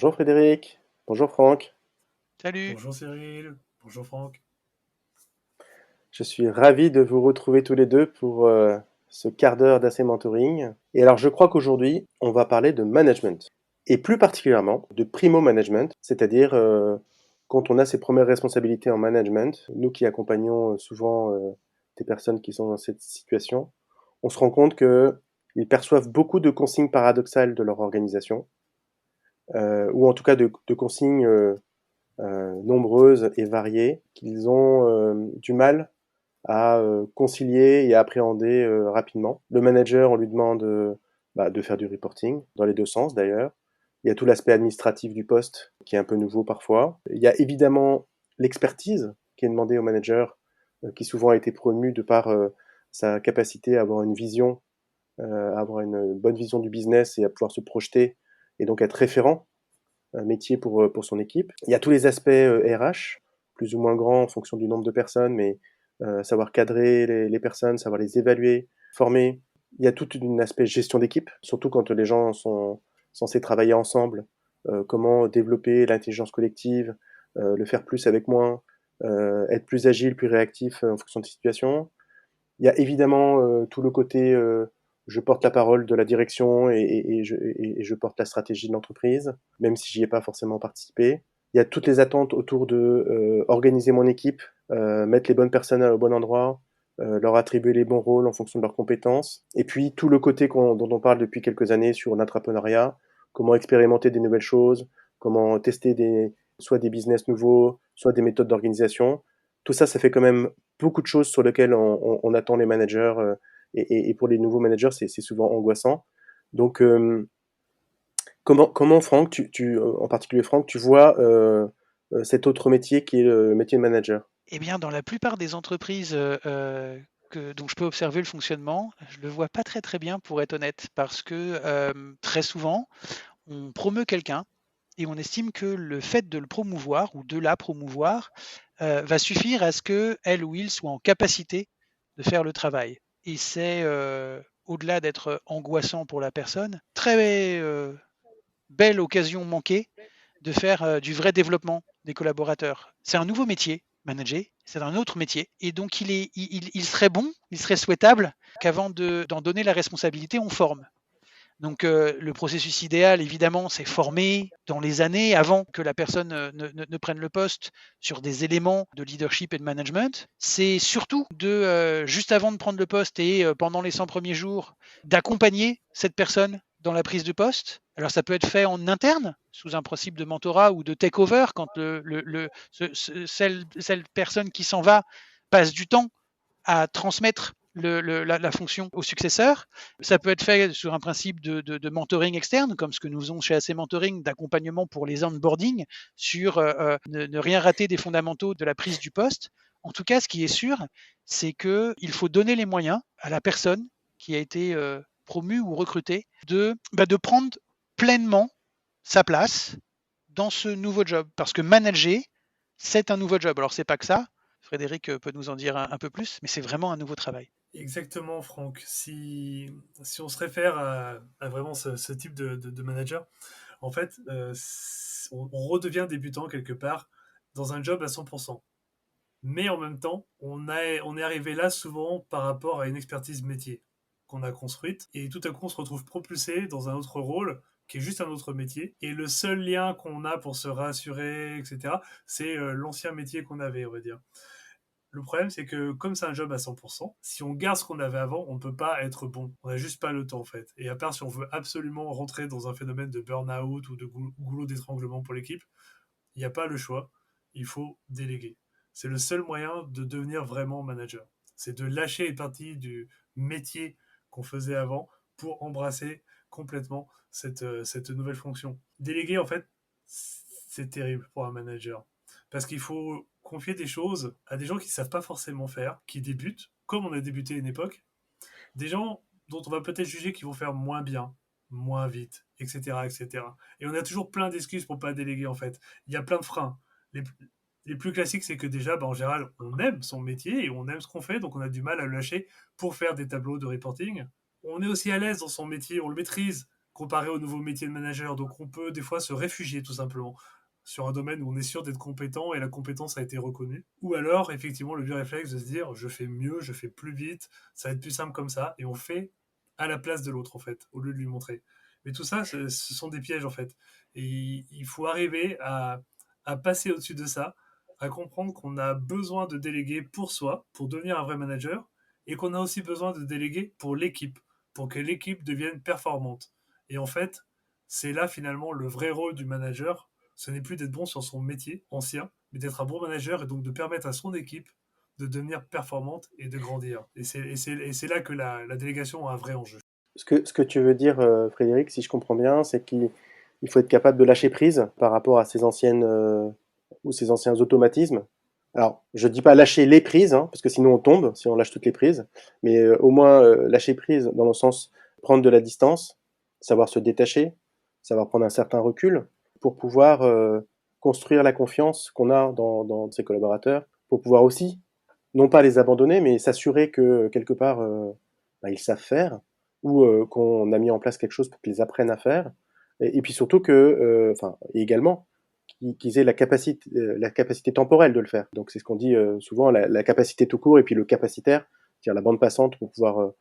Bonjour Frédéric, bonjour Franck. Salut. Bonjour Cyril, bonjour Franck. Je suis ravi de vous retrouver tous les deux pour ce quart d'heure d'AC Mentoring. Et alors je crois qu'aujourd'hui, on va parler de management. Et plus particulièrement de primo management, c'est-à-dire quand on a ses premières responsabilités en management, nous qui accompagnons souvent des personnes qui sont dans cette situation, on se rend compte qu'ils perçoivent beaucoup de consignes paradoxales de leur organisation, ou en tout cas de consignes nombreuses et variées qu'ils ont du mal à concilier et à appréhender rapidement. Le manager, on lui demande de faire du reporting, dans les deux sens d'ailleurs. Il y a tout l'aspect administratif du poste qui est un peu nouveau parfois. Il y a évidemment l'expertise qui est demandée au manager, qui souvent a été promu de par sa capacité à avoir une vision, à avoir une bonne vision du business et à pouvoir se projeter et donc être référent métier pour son équipe. Il y a tous les aspects RH, plus ou moins grands en fonction du nombre de personnes, mais savoir cadrer les personnes, savoir les évaluer, former. Il y a tout un aspect gestion d'équipe, surtout quand les gens sont censés travailler ensemble. Comment développer l'intelligence collective, le faire plus avec moins, être plus agile, plus réactif en fonction de situation. Il y a évidemment tout le côté je porte la parole de la direction et je porte la stratégie de l'entreprise, même si j'y ai pas forcément participé. Il y a toutes les attentes autour de organiser mon équipe, mettre les bonnes personnes au bon endroit, leur attribuer les bons rôles en fonction de leurs compétences. Et puis tout le côté dont on parle depuis quelques années sur l'entrepreneuriat, comment expérimenter des nouvelles choses, comment tester soit des business nouveaux, soit des méthodes d'organisation. Tout ça, ça fait quand même beaucoup de choses sur lesquelles on attend les managers et pour les nouveaux managers, c'est souvent angoissant. Donc, comment Franck, en particulier Franck, tu vois cet autre métier qui est le métier de manager? Eh bien, dans la plupart des entreprises dont je peux observer le fonctionnement, je ne le vois pas très très bien pour être honnête, parce que très souvent, on promeut quelqu'un et on estime que le fait de le promouvoir ou de la promouvoir va suffire à ce que elle ou il soit en capacité de faire le travail. Et c'est au-delà d'être angoissant pour la personne, très belle occasion manquée de faire du vrai développement des collaborateurs. C'est un nouveau métier, manager, c'est un autre métier. Et donc, il serait bon, il serait souhaitable qu'avant d'en donner la responsabilité, on forme. Donc, le processus idéal, évidemment, c'est former dans les années avant que la personne ne prenne le poste sur des éléments de leadership et de management. C'est surtout juste avant de prendre le poste et pendant les 100 premiers jours, d'accompagner cette personne dans la prise de poste. Alors, ça peut être fait en interne, sous un principe de mentorat ou de take-over, quand celle personne qui s'en va passe du temps à transmettre la fonction au successeur. Ça peut être fait sur un principe de mentoring externe, comme ce que nous faisons chez AC Mentoring, d'accompagnement pour les onboarding, sur ne rien rater des fondamentaux de la prise du poste. En tout cas, ce qui est sûr, c'est qu'il faut donner les moyens à la personne qui a été promue ou recrutée de prendre pleinement sa place dans ce nouveau job. Parce que manager, c'est un nouveau job. Alors, c'est pas que ça. Frédéric peut nous en dire un peu plus, mais c'est vraiment un nouveau travail. Exactement Franck, si on se réfère à vraiment ce type de manager, en fait, on redevient débutant quelque part dans un job à 100%. Mais en même temps, on est arrivé là souvent par rapport à une expertise métier qu'on a construite, et tout à coup on se retrouve propulsé dans un autre rôle qui est juste un autre métier, et le seul lien qu'on a pour se rassurer, etc., c'est l'ancien métier qu'on avait, on va dire. Le problème, c'est que comme c'est un job à 100%, si on garde ce qu'on avait avant, on ne peut pas être bon. On n'a juste pas le temps, en fait. Et à part si on veut absolument rentrer dans un phénomène de burn-out ou de goulot d'étranglement pour l'équipe, il n'y a pas le choix. Il faut déléguer. C'est le seul moyen de devenir vraiment manager. C'est de lâcher une partie du métier qu'on faisait avant pour embrasser complètement cette nouvelle fonction. Déléguer, en fait, c'est terrible pour un manager. Parce qu'il faut confier des choses à des gens qui ne savent pas forcément faire, qui débutent, comme on a débuté à une époque, des gens dont on va peut-être juger qu'ils vont faire moins bien, moins vite, etc., etc. Et cetera. Et on a toujours plein d'excuses pour pas déléguer, en fait. Il y a plein de freins. Les plus classiques, c'est que déjà, en général, on aime son métier et on aime ce qu'on fait, donc on a du mal à le lâcher pour faire des tableaux de reporting. On est aussi à l'aise dans son métier, on le maîtrise, comparé au nouveau métier de manager. Donc on peut des fois se réfugier tout simplement sur un domaine où on est sûr d'être compétent et la compétence a été reconnue. Ou alors, effectivement, le vieux réflexe de se dire je fais mieux, je fais plus vite, ça va être plus simple comme ça, et on fait à la place de l'autre, en fait, au lieu de lui montrer. Mais tout ça, ce sont des pièges, en fait. Et il faut arriver à passer au-dessus de ça, à comprendre qu'on a besoin de déléguer pour soi, pour devenir un vrai manager, et qu'on a aussi besoin de déléguer pour l'équipe, pour que l'équipe devienne performante. Et en fait, c'est là finalement le vrai rôle du manager. Ce n'est plus d'être bon sur son métier ancien, mais d'être un bon manager et donc de permettre à son équipe de devenir performante et de grandir. Et c'est là que la délégation a un vrai enjeu. Ce que tu veux dire, Frédéric, si je comprends bien, c'est qu'il faut être capable de lâcher prise par rapport à ces anciennes ou ces anciens automatismes. Alors, je dis pas lâcher les prises, hein, parce que sinon on tombe si on lâche toutes les prises, mais au moins lâcher prise dans le sens prendre de la distance, savoir se détacher, savoir prendre un certain recul pour pouvoir construire la confiance qu'on a dans ses collaborateurs, pour pouvoir aussi non pas les abandonner, mais s'assurer que quelque part bah, ils savent faire ou qu'on a mis en place quelque chose pour qu'ils apprennent à faire. Et puis surtout que, enfin, et également qu'ils aient la capacité temporelle de le faire. Donc c'est ce qu'on dit souvent, la capacité tout court et puis le capacitaire, c'est-à-dire la bande passante pour pouvoir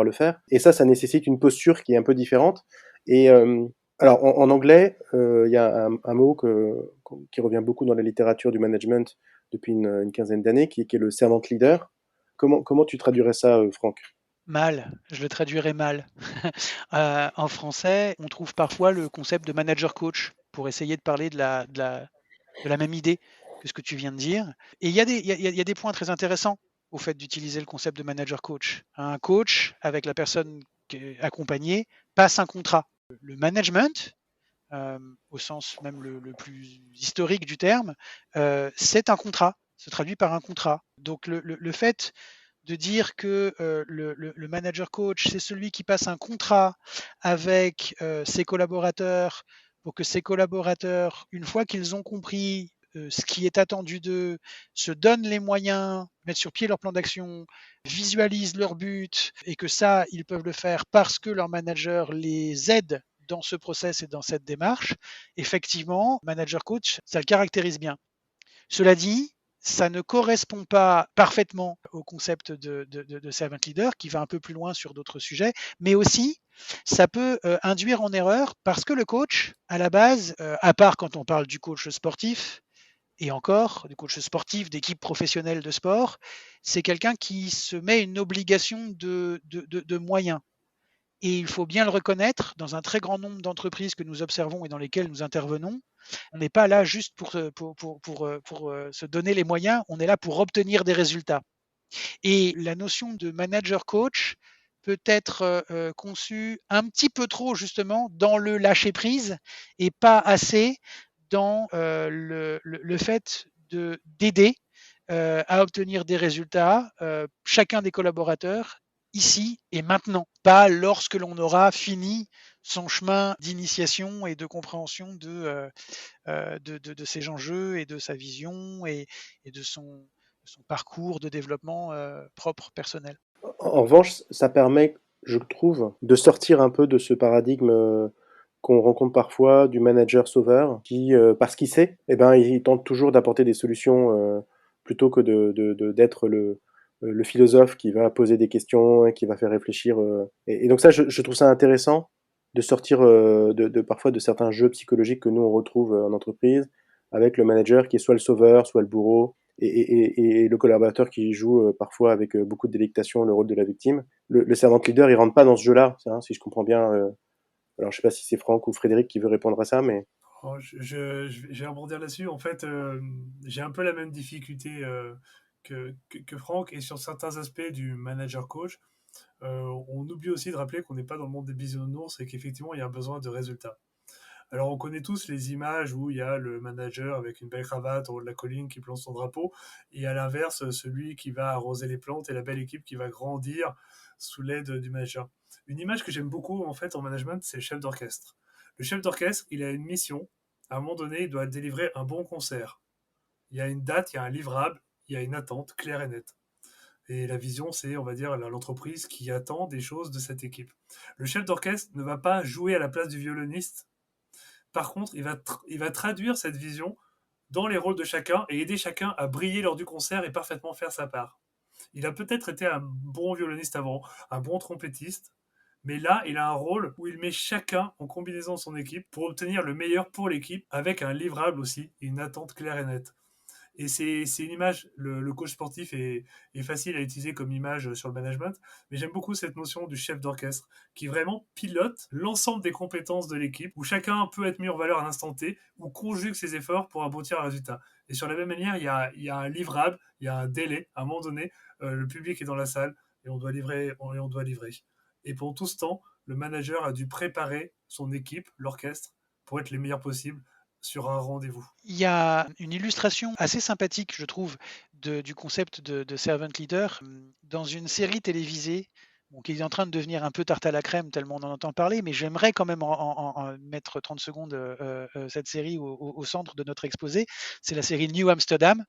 le faire. Et ça nécessite une posture qui est un peu différente. Et alors en anglais, il y a un mot qui revient beaucoup dans la littérature du management depuis une quinzaine d'années, qui est le servant leader. Comment tu traduirais ça, Franck? Mal, je le traduirai mal. En français, on trouve parfois le concept de manager coach pour essayer de parler de la même idée que ce que tu viens de dire. Et il y a des points très intéressants au fait d'utiliser le concept de manager coach. Un coach, avec la personne qui est accompagnée, passe un contrat. Le management, au sens même le plus historique du terme, c'est un contrat, se traduit par un contrat. Donc le fait de dire que le manager coach, c'est celui qui passe un contrat avec ses collaborateurs pour que ces collaborateurs, une fois qu'ils ont compris ce qui est attendu d'eux, se donnent les moyens, mettent sur pied leur plan d'action, visualisent leur but et que ça, ils peuvent le faire parce que leur manager les aide dans ce process et dans cette démarche, effectivement, manager coach, ça le caractérise bien. Cela dit, ça ne correspond pas parfaitement au concept de servant leader qui va un peu plus loin sur d'autres sujets, mais aussi ça peut induire en erreur parce que le coach, à la base, à part quand on parle du coach sportif, et encore, du coach sportif d'équipe professionnelle de sport, c'est quelqu'un qui se met une obligation de moyens. Et il faut bien le reconnaître, dans un très grand nombre d'entreprises que nous observons et dans lesquelles nous intervenons, on n'est pas là juste pour se donner les moyens, on est là pour obtenir des résultats. Et la notion de manager coach peut être conçue un petit peu trop justement dans le lâcher prise et pas assez dans le fait d'aider à obtenir des résultats, chacun des collaborateurs, ici et maintenant, pas lorsque l'on aura fini son chemin d'initiation et de compréhension de ses enjeux et de sa vision et de son parcours de développement propre, personnel. En revanche, ça permet, je trouve, de sortir un peu de ce paradigme qu'on rencontre parfois du manager sauveur qui, parce qu'il sait, eh ben, il tente toujours d'apporter des solutions plutôt que d'être le philosophe qui va poser des questions et qui va faire réfléchir. Et donc ça, je trouve ça intéressant de sortir parfois de certains jeux psychologiques que nous on retrouve en entreprise avec le manager qui est soit le sauveur, soit le bourreau, et le collaborateur qui joue parfois avec beaucoup de délectation le rôle de la victime. Le servant leader, il rentre pas dans ce jeu-là, hein, si je comprends bien. Alors, je sais pas si c'est Franck ou Frédéric qui veut répondre à ça, mais Oh, je vais rebondir là-dessus. En fait, j'ai un peu la même difficulté que Franck et sur certains aspects du manager coach. On oublie aussi de rappeler qu'on n'est pas dans le monde des bisounours et qu'effectivement, il y a un besoin de résultats. Alors, on connaît tous les images où il y a le manager avec une belle cravate en haut de la colline qui plante son drapeau, et à l'inverse, celui qui va arroser les plantes et la belle équipe qui va grandir sous l'aide du manager. Une image que j'aime beaucoup en fait en management, c'est le chef d'orchestre. Le chef d'orchestre, il a une mission. À un moment donné, il doit délivrer un bon concert. Il y a une date, il y a un livrable, il y a une attente claire et nette. Et la vision, c'est, on va dire, l'entreprise qui attend des choses de cette équipe. Le chef d'orchestre ne va pas jouer à la place du violoniste. Par contre, il va traduire cette vision dans les rôles de chacun et aider chacun à briller lors du concert et parfaitement faire sa part. Il a peut-être été un bon violoniste avant, un bon trompettiste, mais là, il a un rôle où il met chacun en combinaison de son équipe pour obtenir le meilleur pour l'équipe, avec un livrable aussi, et une attente claire et nette. Et c'est une image, le coach sportif est facile à utiliser comme image sur le management, mais j'aime beaucoup cette notion du chef d'orchestre qui vraiment pilote l'ensemble des compétences de l'équipe, où chacun peut être mis en valeur à l'instant T, ou conjugue ses efforts pour aboutir à un résultat. Et sur la même manière, il y a un livrable, il y a un délai, à un moment donné, le public est dans la salle et on doit livrer. Et pendant tout ce temps, le manager a dû préparer son équipe, l'orchestre, pour être les meilleurs possibles sur un rendez-vous. Il y a une illustration assez sympathique, je trouve, du concept de servant leader dans une série télévisée qui est en train de devenir un peu tarte à la crème tellement on en entend parler, mais j'aimerais quand même en mettre 30 secondes cette série au centre de notre exposé. C'est la série New Amsterdam,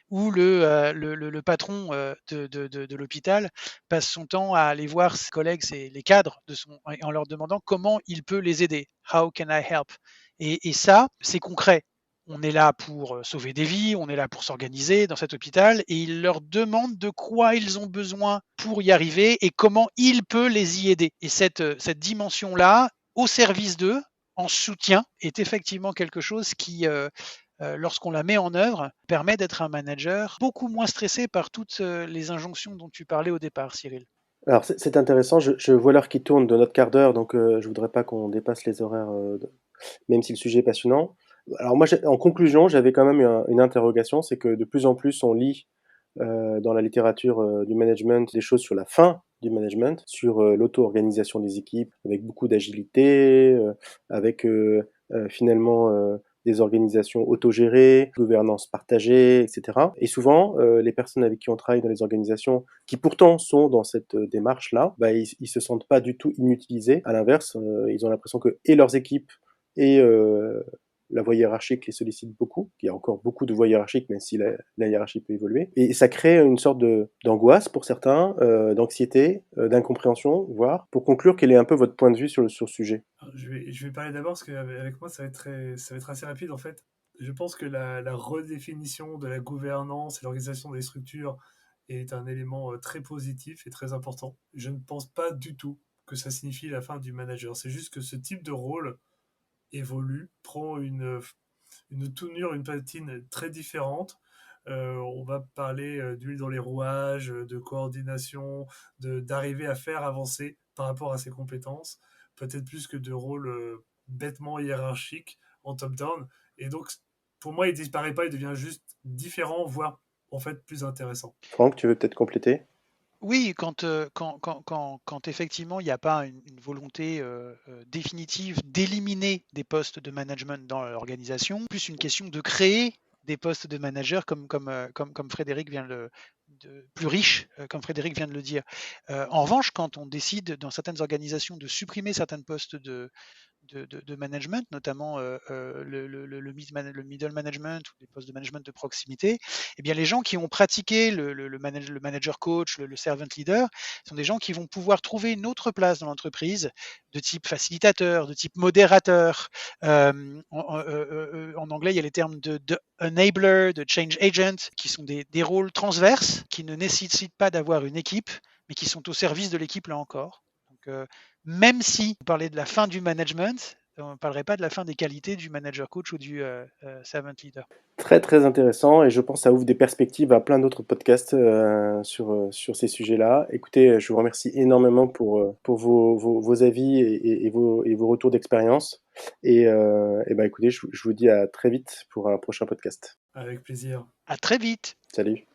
où le patron de l'hôpital passe son temps à aller voir ses collègues, les cadres, en leur demandant comment il peut les aider. How can I help? Et ça, c'est concret. On est là pour sauver des vies, on est là pour s'organiser dans cet hôpital et il leur demande de quoi ils ont besoin pour y arriver et comment il peut les y aider. Et cette dimension-là, au service d'eux, en soutien, est effectivement quelque chose qui, lorsqu'on la met en œuvre, permet d'être un manager beaucoup moins stressé par toutes les injonctions dont tu parlais au départ, Cyril. Alors c'est intéressant, je vois l'heure qui tourne de notre quart d'heure, donc je voudrais pas qu'on dépasse les horaires, même si le sujet est passionnant. Alors moi, en conclusion, j'avais quand même une interrogation, c'est que de plus en plus on lit dans la littérature du management des choses sur la fin du management, sur l'auto-organisation des équipes, avec beaucoup d'agilité, avec finalement des organisations autogérées, gouvernance partagée, etc. Et souvent, les personnes avec qui on travaille dans les organisations, qui pourtant sont dans cette démarche-là, bah, ils se sentent pas du tout inutilisés. À l'inverse, ils ont l'impression que et leurs équipes et la voie hiérarchique les sollicite beaucoup. Il y a encore beaucoup de voies hiérarchiques, même si la hiérarchie peut évoluer. Et ça crée une sorte d'angoisse pour certains, d'anxiété, d'incompréhension, voire. Pour conclure, quel est un peu votre point de vue sur le sujet? Je vais parler d'abord parce qu'avec moi, ça va être assez rapide en fait. Je pense que la redéfinition de la gouvernance et l'organisation des structures est un élément très positif et très important. Je ne pense pas du tout que ça signifie la fin du manager. C'est juste que ce type de rôle évolue, prend une tournure, une patine très différente. On va parler d'huile dans les rouages, de coordination, d'arriver à faire avancer par rapport à ses compétences, peut-être plus que de rôles bêtement hiérarchiques en top-down. Et donc, pour moi, il disparaît pas, il devient juste différent, voire en fait plus intéressant. Franck, tu veux peut-être compléter? Oui, quand effectivement il n'y a pas une volonté définitive d'éliminer des postes de management dans l'organisation, plus une question de créer des postes de manager comme Frédéric vient plus riches, comme Frédéric vient de le dire. En revanche, quand on décide dans certaines organisations de supprimer certains postes de management, notamment le middle management ou les postes de management de proximité, eh bien les gens qui ont pratiqué le manager coach, le servant leader, sont des gens qui vont pouvoir trouver une autre place dans l'entreprise de type facilitateur, de type modérateur. En anglais, il y a les termes de enabler, de change agent, qui sont des rôles transverses qui ne nécessitent pas d'avoir une équipe, mais qui sont au service de l'équipe là encore. Donc, même si on parlait de la fin du management, on ne parlerait pas de la fin des qualités du manager coach ou du servant leader. Très très intéressant, et je pense que ça ouvre des perspectives à plein d'autres podcasts sur ces sujets-là. Écoutez, je vous remercie énormément pour vos avis et vos retours d'expérience. Et ben écoutez, je vous dis à très vite pour un prochain podcast. Avec plaisir. À très vite. Salut.